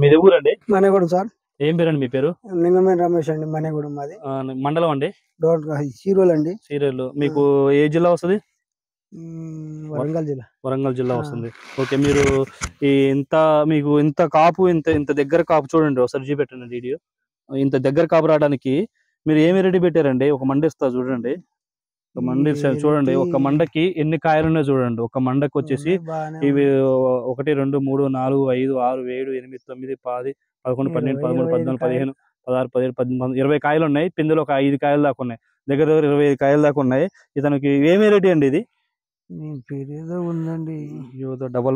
మీది ఊరండి? మనేగూడెం సార్. ఏం పేరండి మీ పేరు? నింగమేని రమేష్ అండి. మనేగూడెం మాది. మండలం అండి? చీరోలు అండి. సీరియల్. మీకు ఏ జిల్లా వస్తుంది? వరంగల్ జిల్లా. వరంగల్ జిల్లా వస్తుంది. ఓకే. మీరు మీకు ఇంత కాపు ఇంత దగ్గర కాపు చూడండి, ఒకసారి చూపెట్టండి వీడియో. ఇంత దగ్గర కాపు రావడానికి మీరు ఏమి రెడీ పెట్టారండి? ఒక మండ ఇస్తా చూడండి. ఒక మండ చూడండి. ఒక మండకి ఎన్ని కాయలు ఉన్నాయో చూడండి. ఒక మండకి వచ్చేసి ఇవి 1 2 3 4 5 6 7 8 9 10 11 12 13 14 15 16 17 18 20 కాయలు ఉన్నాయి. పిందులో ఒక 5 కాయలు దాకా ఉన్నాయి. దగ్గర 25 కాయలు దాకా ఉన్నాయి. ఇతనికి ఏమి రేట్ అండి ఇది? ఉందండి. డబల్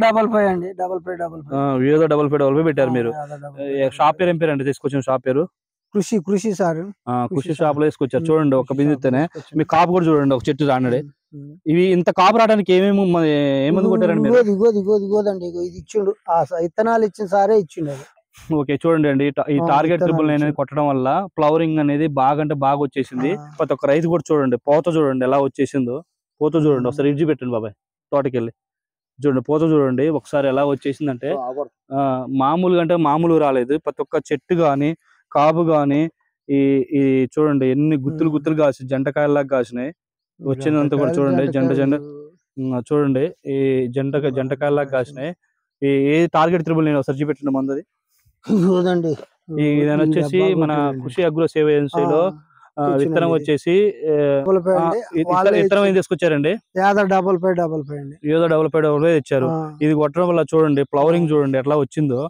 డబల్ ఫైవ్ అండి. డబల్ ఫైవ్ పెట్టారు మీరు. షాప్ పేరు ఏం పేరు అండి? తీసుకొచ్చిన షాప్ పేరు కృషి సార్. కృషి షాప్ లో తీసుకొచ్చారు. చూడండి, ఒక బిందుతోనే మీ కాపు కూడా చూడండి. ఒక చెట్టు రానడే. ఇవి ఇంత కాపు రావడానికి ఏమందు కొట్టారండి? ఇగోదండి, ఇది ఇచ్చిండు. విత్తనాలు ఇచ్చిన సారే ఇచ్చిండు. ఓకే, చూడండి అండి. ఈ టార్గెట్ ట్రిపుల్ అనేది కొట్టడం వల్ల ఫ్లవరింగ్ అనేది బాగా బాగా వచ్చేసింది. ప్రతి ఒక్క రైతు కూడా చూడండి, పోత చూడండి ఎలా వచ్చేసిందో. పోత చూడండి, ఒకసారి ఇడ్జి పెట్టండి బాబాయ్. తోటకెళ్ళి చూడండి, పోత చూడండి ఒకసారి ఎలా వచ్చేసిందంటే మామూలుగా అంటే మామూలు రాలేదు. ప్రతి ఒక్క చెట్టు గాని కాపు గాని ఈ చూడండి ఎన్ని గుత్తులు కాసి జంటకాయల్లాగా కాసినాయి. వచ్చిందంతా కూడా చూడండి, చూడండి ఈ జంటకాయల్లాగా కాసినాయి. ఏ టార్గెట్ ట్రిపుల్ నేను ఒకసారి చూపెట్టిన మందది ఇదని వచ్చేసి మన కృషి అగ్రో సేవ ఏజెన్సీలో విత్తనం వచ్చేసి విత్తనం ఏం తీసుకొచ్చారండి? డబల్ ఫైవ్ ఇచ్చారు. ఇది కొట్టడం వల్ల చూడండి ఫ్లవరింగ్ చూడండి ఎట్లా వచ్చిందో.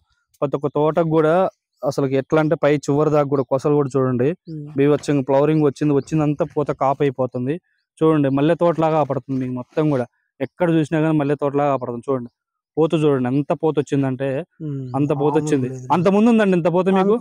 ప్రతి ఒక్క తోటకు కూడా అసలు ఎట్లా అంటే పై చివరి దాకా కూడా కొసలు కూడా చూడండి బీవచ్చంగా ఫ్లవరింగ్ వచ్చిందంతా పూత కాపు అయిపోతుంది. చూడండి మల్లె తోటలాగా పడుతుంది. మీకు మొత్తం కూడా ఎక్కడ చూసినా కానీ మల్లె తోటలాగా పడుతుంది. చూడండి పూత చూడండి ఎంత పూత వచ్చిందంటే అంత పూత వచ్చింది. అంత ముందు ఉందండి ఇంత పూత మీకు.